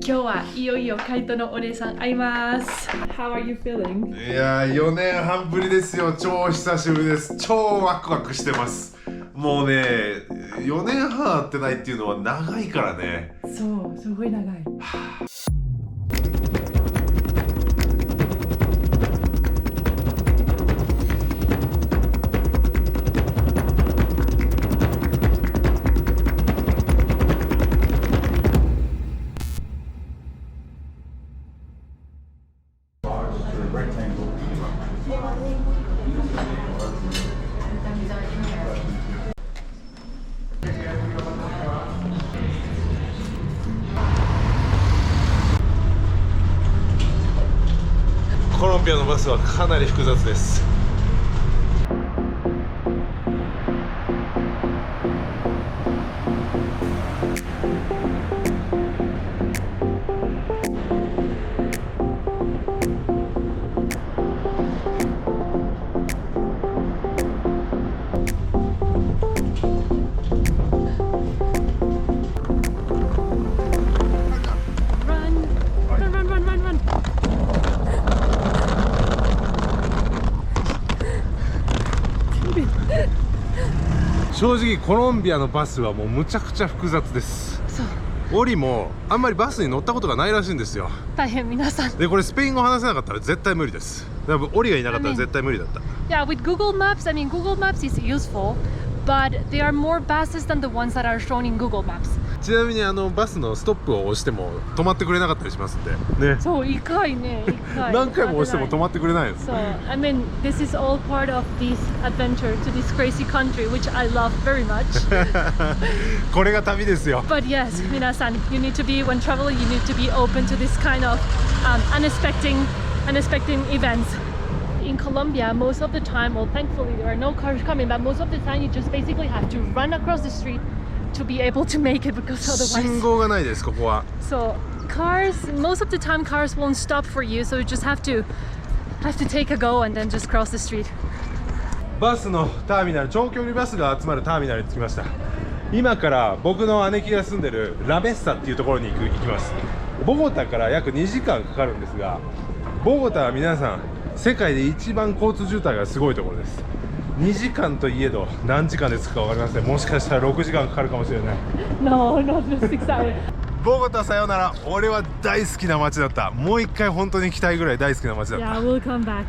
今日はいよいよカイトのお姉さん会います。How are you feeling? いやー、4年半ぶりですよ。超久しぶりです。超ワクワクしてます。もうね、4年半会ってないっていうのは長いからね。そう、すごい長い。コロンビアのバスはかなり複雑です。正直コロンビアのバスはもうむちゃくちゃ複雑です。そう、オリもあんまりバスに乗ったことがないらしいんですよ。大変皆さん。でこれスペイン語話せなかったら絶対無理です。多分オリがいなかったら絶対無理だった。Yeah, with Google Maps, I mean Google Maps is useful, but there are more buses than the ones that are shown in Google Maps. ちなみにバスのストップを押しても止まってくれなかったりしますんでね。そう、一回ね、一回。何回も押しても止まってくれないんです。そう、I mean this is all part of this adventure to this crazy country, which I love very much. これが旅ですよ。But yes, 皆さん、you need to be when traveling, you need to be open to this kind of unexpected events. In Colombia, most of the time, well, thankfully there are no cars coming, but most of the time you just basically have to run across the street to be able to make it because otherwise. 信号がないですここは。So cars, most of the time cars won't stop for you, so you just have to take a go and then just cross the street. バスのターミナル、長距離バスが集まるターミナルに着きました。今から僕の姉貴が住んでるラメッサっていうところに行きます。ボゴタから約2時間かかるんですが、ボゴタは皆さん世界で一番交通渋滞がすごいところです。2時間といえど何時間で着くか分かりません。もしかしたら6時間かかるかもしれない。 No, not just 6 hours. ボゴタさよなら。俺は大好きな街だった。もう一回本当に行きたいぐらい大好きな街だった。 Yeah, we'll come back.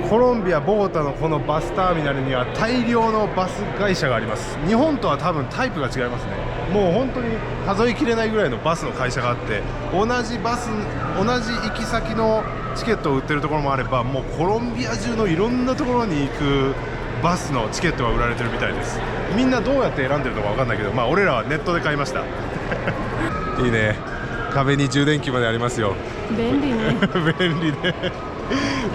コロンビア・ボゴタのこのバスターミナルには大量のバス会社があります。日本とは多分タイプが違いますね。もう本当に数えきれないぐらいのバスの会社があって、同じ行き先のチケットを売ってるところもあれば、もうコロンビア中のいろんなところに行くバスのチケットが売られてるみたいです。みんなどうやって選んでるのか分かんないけど、まあ俺らはネットで買いました。いいね、壁に充電器までありますよ。便利ね。便利ね。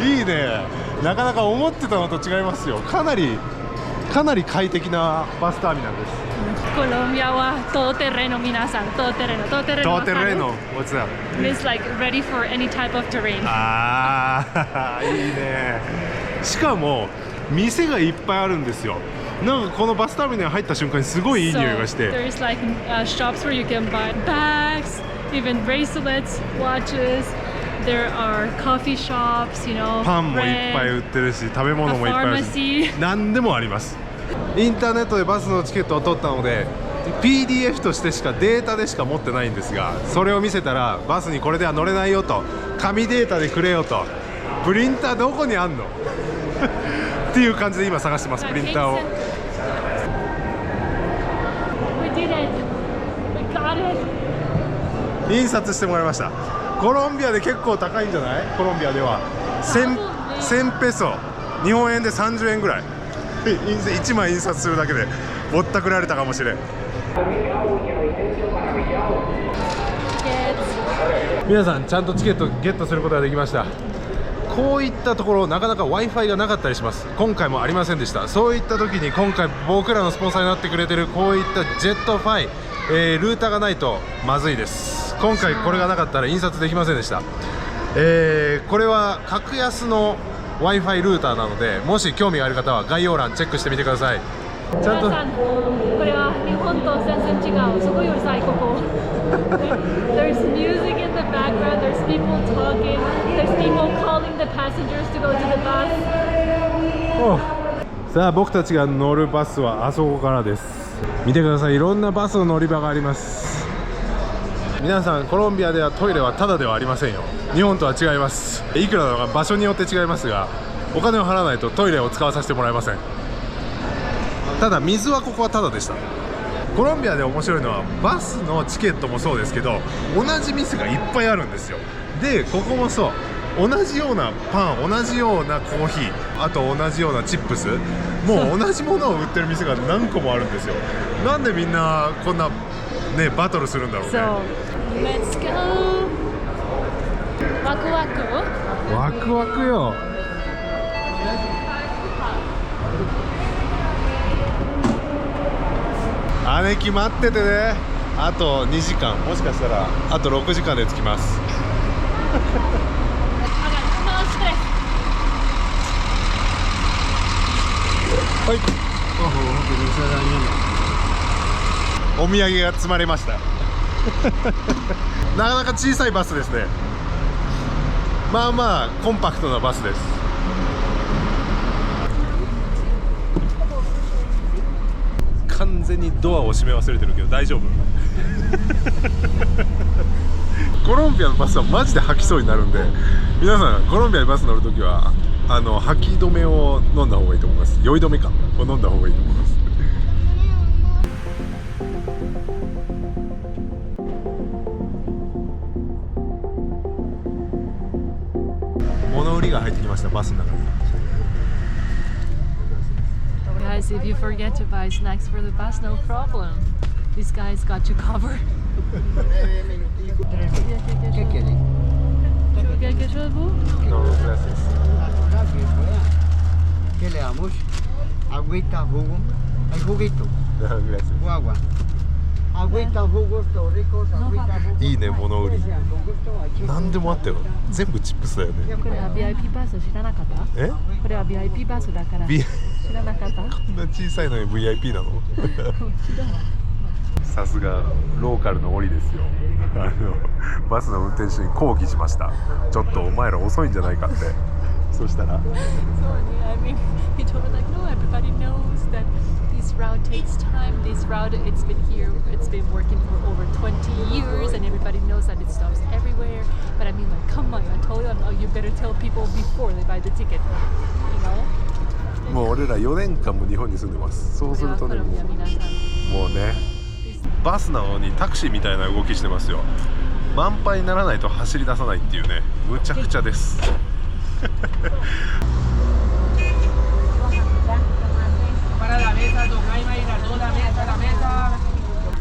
いいね。なかなか思ってたのと違いますよ。かなり快適なバスターミナルです。コロンビアはtodo terreno、皆さん、todo terreno。todo terreno。What's that? Means like ready for any type of terrain。ああ、いいね。しかも店がいっぱいあるんですよ。なんかこのバスターミナルに入った瞬間にすごいいい匂いがして。So, there's like shops where you can buy bags, even bracelets, watches.There are coffee shops, you know, パンもいっぱい売ってるし、食べ物もいっぱいあるし、何でもあります。インターネットでバスのチケットを取ったので PDF としてしかデータでしか持ってないんですが、それを見せたらバスにこれでは乗れないよと、紙データでくれよと、プリンターどこにあんのっていう感じで今探してます、プリンターを。 We did it. We got it. 印刷してもらいました。コロンビアで結構高いんじゃない？コロンビアでは1000ペソ、日本円で30円ぐらい。1枚印刷するだけでぼったくられたかもしれん。皆さんちゃんとチケットゲットすることができました。こういったところなかなか Wi-Fi がなかったりします。今回もありませんでした。そういった時に今回僕らのスポンサーになってくれてるこういったジェットファイ、ルーターがないとまずいです。今回これがなかったら印刷できませんでした。これは格安の Wi-Fi ルーターなので、もし興味がある方は概要欄チェックしてみてください。ちゃんと皆さん、これは日本と全然違う。すごいうるさいここ。There's music in the background. There's people talking. There's people calling the passengers to go to the bus. さあ僕たちが乗るバスはあそこからです。見てください、いろんなバスの乗り場があります。皆さん、コロンビアではトイレはタダではありませんよ。日本とは違います。いくらなのか場所によって違いますが、お金を払わないとトイレを使わさせてもらえません。ただ水はここはタダでした。コロンビアで面白いのはバスのチケットもそうですけど、同じ店がいっぱいあるんですよ。でここもそう、同じようなパン、同じようなコーヒー、あと同じようなチップス、もう同じものを売ってる店が何個もあるんですよ。なんでみんなこんなねバトルするんだろうね。So, let's go. ワクワク。ワクワクよ。姉貴待っててね。あと2時間、もしかしたらあと6時間で着きます。はい、お土産が積まれました。なかなか小さいバスですね。まあまあコンパクトなバスです。完全にドアを閉め忘れてるけど大丈夫？コロンビアのバスはマジで吐きそうになるんで、皆さんコロンビアにバス乗るときは吐き止めを飲んだ方がいいと思います。酔い止めかを飲んだ方がいいと思います。物売りが入ってきました、バスの中に。Guys, if you forget to buy snacks for the bus, no problem. This guy's got you covered. ¿Qué quiere? ¿Qué chavo? No, gracias. ¿Qué le damos? Agüita, jugo. Hay juguito. No, gracias. O agua. Agüita, jugos, torricos, agüita, jugos. いいね、物売り。 Con gusto, aquí. 何でもあったよ。全部チップスだよね。これは VIP バス知らなかった？え？これは VIP バスだから。 B 知らなかった？こんな小さいのに VIP なの？さすがローカルの檻ですよ。バスの運転手に抗議しました。ちょっとお前ら遅いんじゃないかって。そしたら I mean, he told me like, no, everybody knows that this route takes time. This route, it's been here, it's been working for over 20 years, and everybody knows that it stops everywhere. But I mean, like, come on, I told you, you better tell people before they buy the ticket, you know? もう俺ら4年間も日本に住んでます。そうするとね、もうね、バスなのにタクシーみたいな動きしてますよ。満杯にならないと走り出さないっていうね、むちゃくちゃです。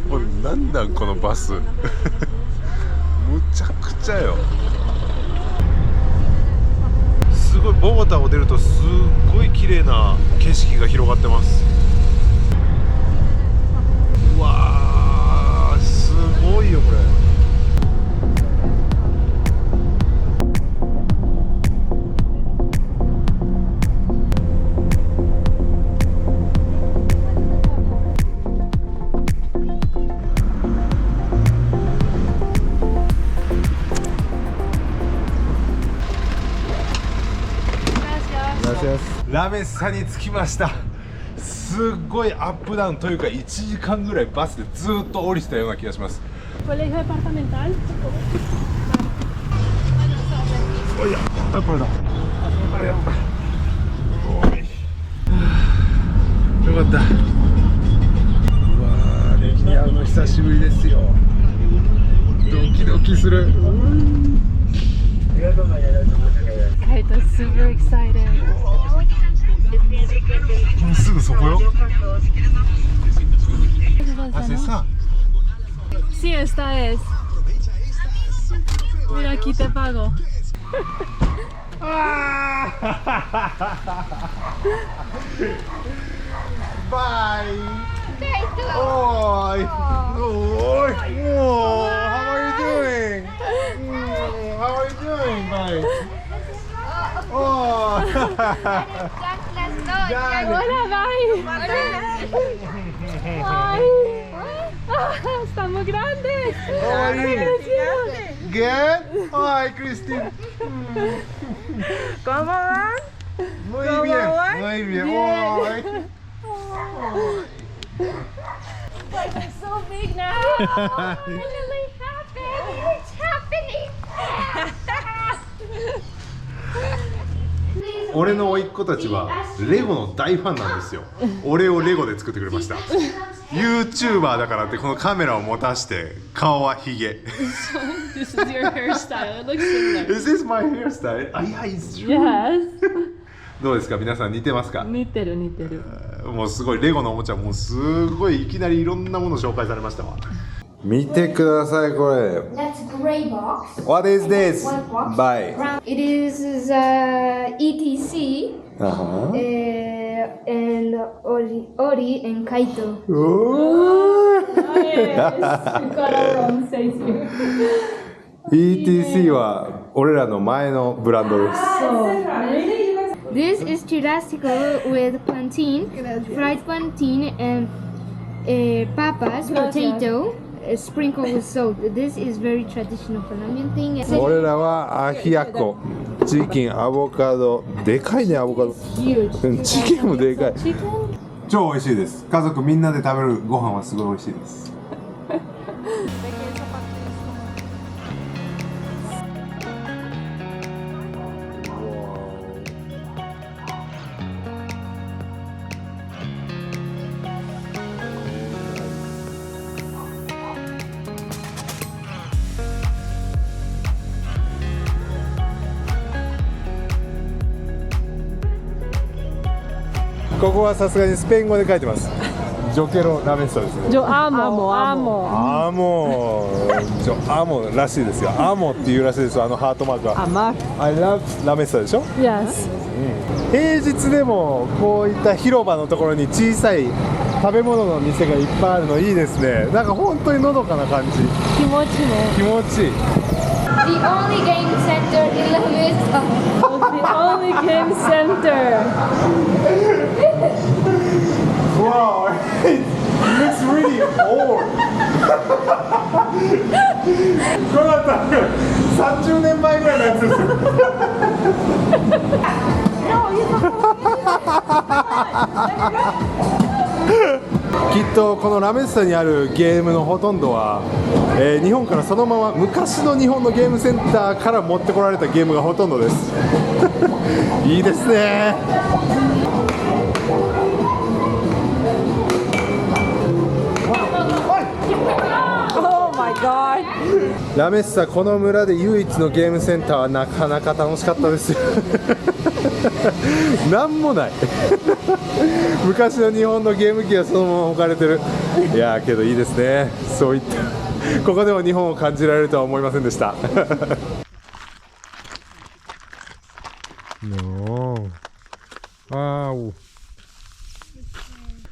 これなんだこのバス。むちゃくちゃよ。すごい、ボゴタを出るとすっごい綺麗な景色が広がってます。うわー、すごいよこれ。ラメッサに着きました。すっごいアップダウンというか1時間ぐらいバスでずっと降りてたような気がします。Colegio departamental. おいや、あ、これだ。あれやった。おい。よかった。うわー、レキに会うの久しぶりですよ。ドキドキする。Kaito's super excited. すぐそこよ。Hace esa. Sí, esta es. Mira, aquí te pago. Bye. Oi. Oi. Oh, how are you doing? How are you doing? Bye. Oh. Hola, bye. Ay. Están muy grandes. Good? Ay, Cristina. ¿Cómo van? Muy bien, muy bien. Ay. Like they're so big now. Finally happened. It's happening. 俺の甥っ子たちはレゴの大ファンなんですよ。俺をレゴで作ってくれました。YouTuber だからってこのカメラを持たして顔はヒゲ。This is your hairstyle. It looks similar. Is this my hairstyle? Yeah, it's true. Yes. どうですか皆さん似てますか？似てる似てる。もうすごいレゴのおもちゃもうすごいいきなりいろんなもの紹介されましたわ。見てくださいこれ。 That's gray box. What is this? White box. Bye. Brown. It is ETC and Ori and Kaito. Yes. We've got our own face here. ETC は俺らの前のブランドです。This is churrasco with plantain, fried plantain and papas, potato, sprinkled with salt. This is very traditional Colombian thing. 俺らはアヒヤコ、チキン、アボカド、でかいねアボカド。 Huge. チキンもでかい。 Chicken? 超美味しいです。家族みんなで食べるご飯はすごい美味しいです。ここはさすがにスペイン語で書いてます。ジョケロラメッサですね。 Yo amo. アモらしいですよ。アモっていうらしいですよ。あのハートマークは。Amar. I love ラメッサでしょ。 Yes. 平日でもこういった広場のところに小さい食べ物の店がいっぱいあるのいいですね。なんか本当にのどかな感じ。気持ちね。気持ちいい。 The only game center in La Mesa. The only game center. Wow, it looks really old. これだったら30年前ぐらいのやつですよ。きっとこのラメッサにあるゲームのほとんどは、日本からそのまま昔の日本のゲームセンターから持ってこられたゲームがほとんどです。いいですね。Oh my god. ラメッサこの村で唯一のゲームセンターはなかなか楽しかったですよ。なんもない昔の日本のゲーム機がそのまま置かれてる。いやーけどいいですね。そういったここでも日本を感じられるとは思いませんでした。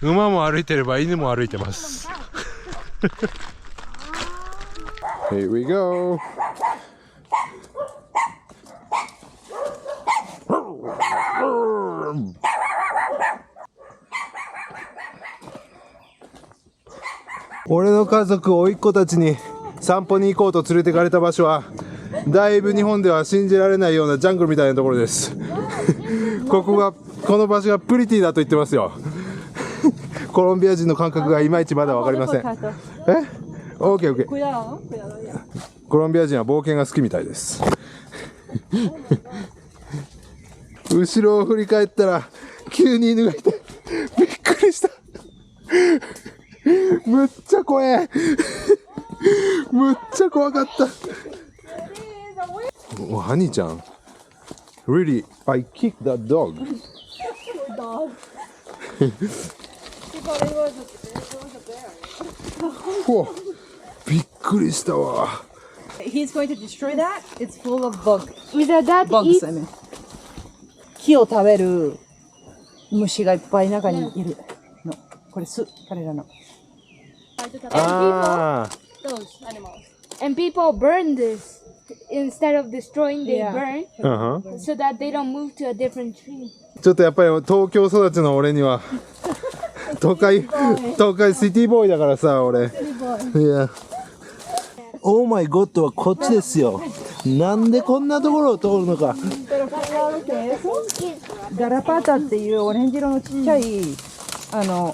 馬も歩いてれば犬も歩いてます。Here we go. 俺の家族甥っ子たちに散歩に行こうと連れてかれた場所はだいぶ日本では信じられないようなジャングルみたいなところです。この場所がプリティだと言ってますよ。コロンビア人の感覚がいまいちまだ分かりません。オーケーオーケー。コロンビア人は冒険が好きみたいです。後ろを振り返ったら急に犬がいてびっくりした。むっちゃ怖え。むっちゃ怖かった。お、ハニーちゃん。Really, I kicked that dog. Dog. びっくりしたわ。He's going to destroy that. It's full of bugs. Without that, Bugs, I mean. 木を食べる虫がいっぱい中にいるの。これ彼らの。ああ。 Those animals. and people burn this. instead of destroying, they Yeah. burn うんうん so that they don't move to a different tree. ちょっとやっぱり東京育ちの俺には東海シティボーイだからさ俺。いや。オーマイゴッドはこっちですよ。なんでこんなところを通るのか。ガラパタっていうオレンジ色のちっちゃい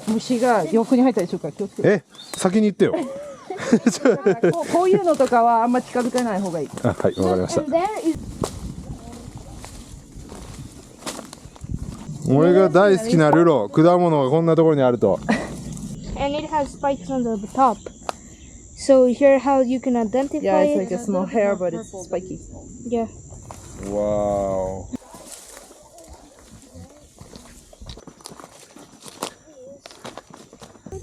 虫が洋服に入ったりするから気をつけて。え、先に言ってよ。こういうのとかはあんま近づかない方がいい。あ、はい、わかりました。 And there is 俺が大好きなルロ、果物がこんなところにあると。 and it has spikes on the top. So here how you can identify Yeah, it's it. like a small hair, but it's spiky. Yeah. わー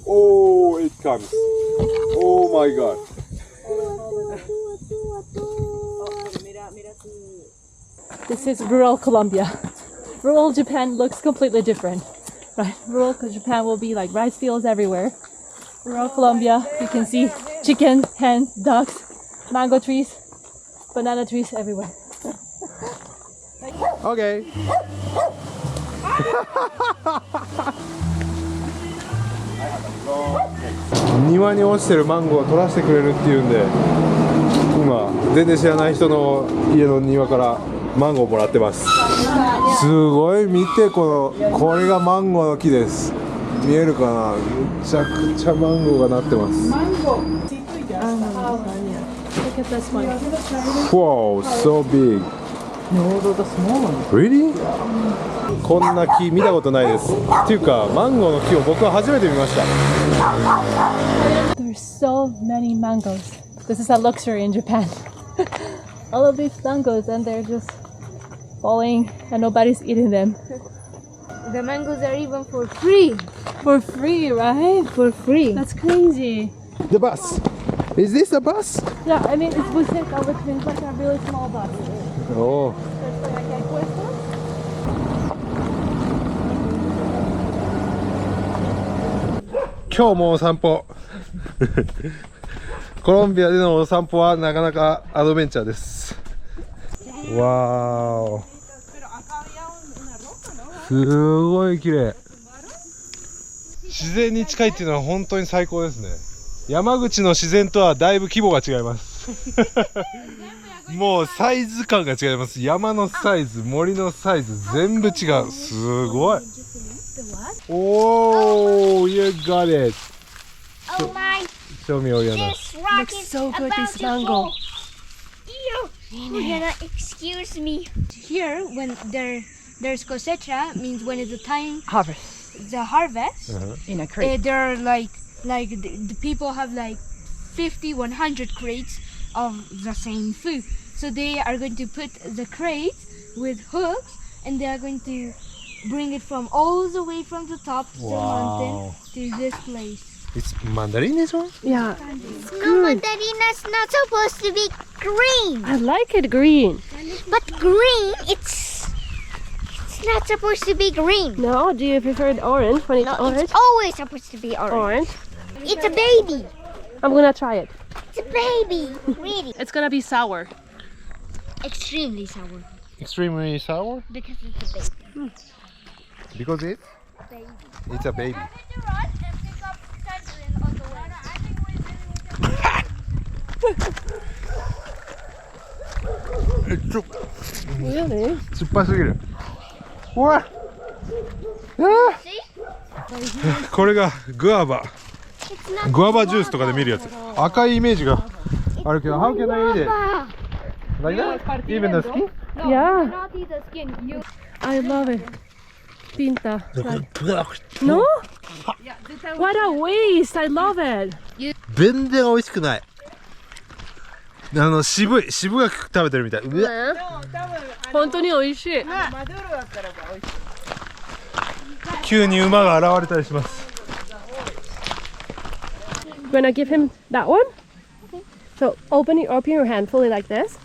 Oh, it comes. Oh my god. This is rural Colombia. Rural Japan looks completely different, right? Rural Japan will be like rice fields everywhere. Rural Colombia, you can see chickens, hens, ducks, mango trees, banana trees everywhere. Okay. 庭に落ちてるマンゴーを取らせてくれるっていうんで今全然知らない人の家の庭からマンゴーをもらってます。すごい見てこれがマンゴーの木です。見えるかな。めちゃくちゃマンゴーがなってます。 Look at this one. Wow, so big. Really? こんな木見たことないです。っていうかマンゴーの木を僕は初めて見ました。 There's so many mangoes. This is a luxury in Japan. All of these mangoes and they're just falling and nobody's eating them. The mangoes are even for free. For free, right? For free. That's crazy. The bus. Is this a bus? Yeah, I mean it's buseta, which means like a really small bus. Oh. There's like a puesto. 今日もお散歩コロンビアでのお散歩はなかなかアドベンチャーです。わー、すごい綺麗。自然に近いっていうのは本当に最高ですね。山口の自然とはだいぶ規模が違いますもうサイズ感が違います。山のサイズ、森のサイズ全部違う。すごい。Oh, you got it. Oh my, Show me, Oriana. this rock Looks is so good, about this to mango. fall. Oriana, excuse me. Here, when there's cosecha, means when it's the time Harvest the harvest. in a crate. There are like the people have like 50, 100 crates of the same food. So they are going to put the crates with hooks, and they are going to bring it from all the way from the top to the mountain to this place. It's mandarin, this one? Yeah, No, mandarina's not supposed to be green. I like it green. But green, it's not supposed to be green. No, do you prefer it orange when it's No, orange? it's always supposed to be orange. Orange. It's a baby. I'm gonna try it. It's a baby. Really. It's gonna be sour. Extremely sour. Extremely sour? Because it's a baby. Because it's a baby. Really? 酸っぱすぎる。うわっ、これがグアバ。グアバジュースとかで見るやつ。赤いイメージがあるけど、How can I eat it? Like that? Even the skin? Yeah, Not eat the skin. You I love it. Pinta. No? What a waste! I love it. 全然美味しくない。渋い、渋が食べてるみたい。うわ、本当に美味しい。急に馬が現れたりします。We're gonna give him that one. So open your hand fully like this.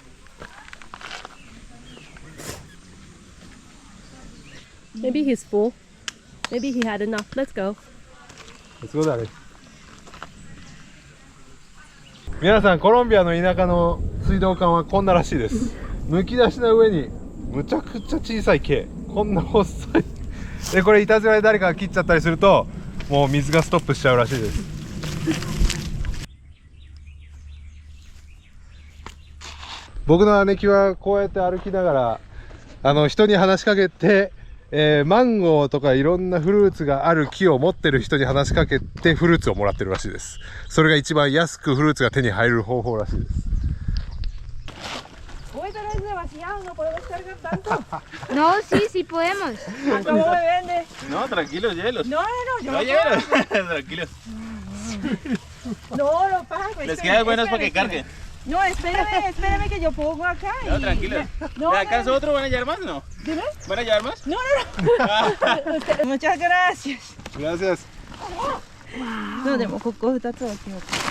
Maybe he's full. Maybe he had enough. Let's go. そうだね。皆さん、コロンビアの田舎の水道管はこんならしいです。むき出しの上にむちゃくちゃ小さい毛、こんな細いで、これいたずらで誰かが切っちゃったりするともう水がストップしちゃうらしいです。僕の姉貴はこうやって歩きながら人に話しかけて、マンゴーとかいろんなフルーツがある木を持ってる人に話しかけてフルーツをもらってるらしいです。それが一番安くフルーツが手に入る方法らしいです。No, sí, sí podemos. No, tranquilos, hielos. No, yo no. Tranquilos. No, lo pago. Les queda buenos para que carguen. No, espérame que yo pongo acá. No, tranquilos. No, ¿De acá otros van a llevar más, no? Dime. ¿Van a llevar más? No. Muchas gracias. Gracias. No, でもここ2つは決まってる。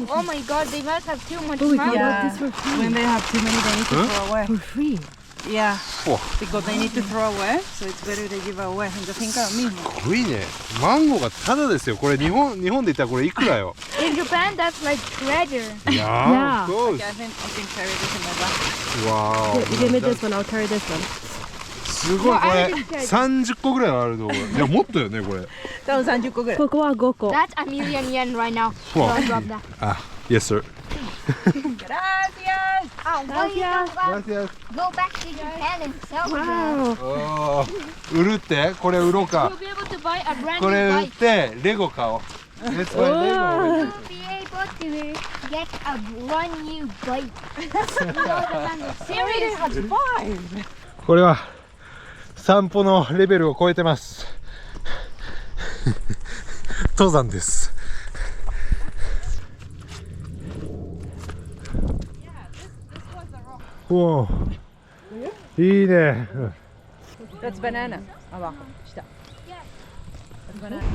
Oh my god, they must have too much mango. Yeah. When they have too many, they need to throw away. For free. Yeah. Oh. Because they need to throw away, so it's better they give away. じゃあ天から見るの。すごいね。マンゴーがタダですよ。これ日本で言ったらこれいくらよ。In Japan, that's like treasure. Yeah, of course. Okay, I can carry this in my bag. Wow. Give me this one, I'll carry this one. すごいこれ30個ぐらいあると思う。いやもっとよねこれ。多分30個ぐらい。ここは5個。 That's a million yen right now. Wow. Don't drop that. Ah, yes sir. Gracias. Oh, Gracias. Go back to Japan and sell them. Oh, 売るってこれ売ろうか。 You'll be able to buy a brand こ new れ売っ bike. てレゴ買おう。Let's buy Lego. You'll be able to get a brand new bike. Serious? これは散歩のレベルを超えてます。登山です。おお、いいね。That's banana. あ、わかった。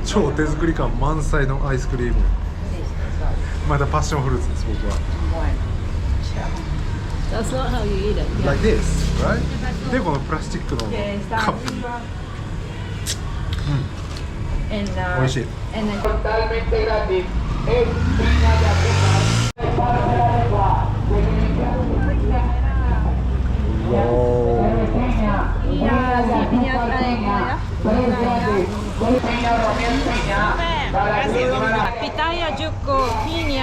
超手作り感満載のアイスクリーム。またパッションフルーツです。僕は。That's not how you eat it. Like this, right? でこのプラスチックのカップに。美味しい。Pitaya 10個、ピーニャ、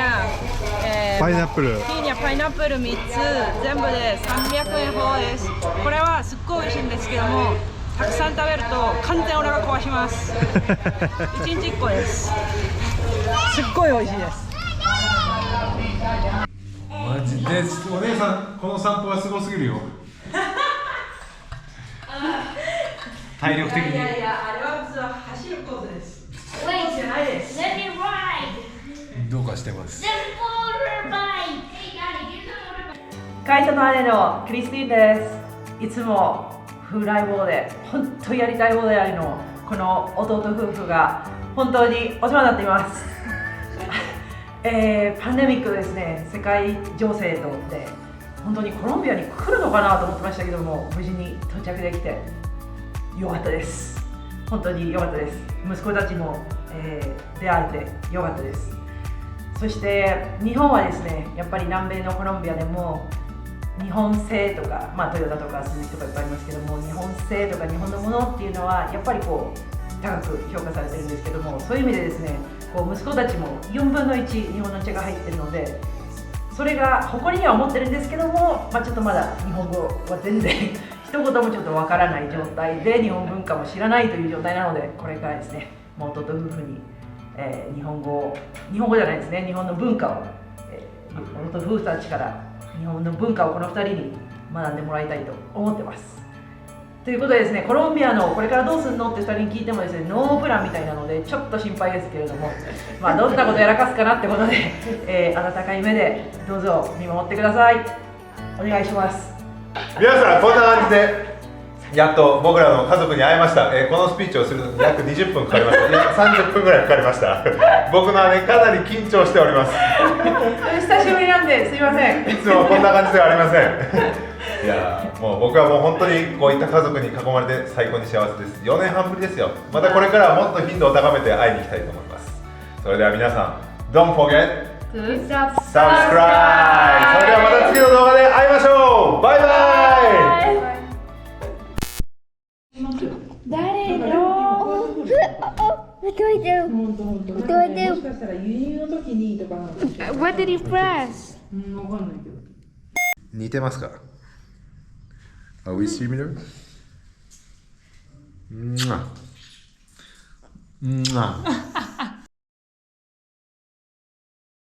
パイナップル。ピーニャ、パイナップル3つ、全部で300円ほどです。これはすっごい美味しいんですけども、たくさん食べると完全お腹壊します。1日1個です。すっごい美味しいです。マジでお姉さんこの散歩はすごすぎるよ。体力的に。あれは実は走るコースです。 Wait, じゃないです。 let me ride. どうかしてます。 The motorbike. Hey, Daddy, here's the motorbike. カイトの姉のクリスティンです。いつも風来坊で本当にやりたい放題ありのこの弟夫婦が本当にお世話になっています。パンデミックですね、世界情勢とで本当にコロンビアに来るのかなと思ってましたけども、無事に到着できてよかったです。本当によかったです。息子たちも、出会えてよかったです。そして日本はですね、やっぱり南米のコロンビアでも日本製とか、まあ、トヨタとかスズキとかいっぱいありますけども、日本製とか日本のものっていうのはやっぱりこう高く評価されてるんですけども、そういう意味でですね、こう息子たちも4分の1日本の茶が入ってるので、それが誇りには思ってるんですけども、まあ、ちょっとまだ日本語は全然一言もちょっとわからない状態で、日本文化も知らないという状態なので、これからですね、もう弟夫婦に、日本語じゃないですね、日本の文化を、弟夫婦たちから日本の文化をこの2人に学んでもらいたいと思ってます。ということでですね、コロンビアのこれからどうするのって2人に聞いてもですね、ノープランみたいなのでちょっと心配ですけれども、まあどんなことやらかすかなってことで、温かい目でどうぞ見守ってください。お願いします。皆さんこんな感じでやっと僕らの家族に会えました。このスピーチをするのに約20分かかりました。いや30分ぐらいかかりました。僕の姉かなり緊張しております。久しぶりなんですいません。いつもこんな感じではありません。いやもう僕はもう本当にこういった家族に囲まれて最高に幸せです。4年半ぶりですよ。またこれからはもっと頻度を高めて会いに行きたいと思います。それでは皆さん Don't forget Subscribe! それではまた次の動画で会いましょう。バイバイ。誰の What do I do? What do I do? したら輸入の時にとかなんですよ。 What did he press? わかんないけど。似てますか Are we similar? うん。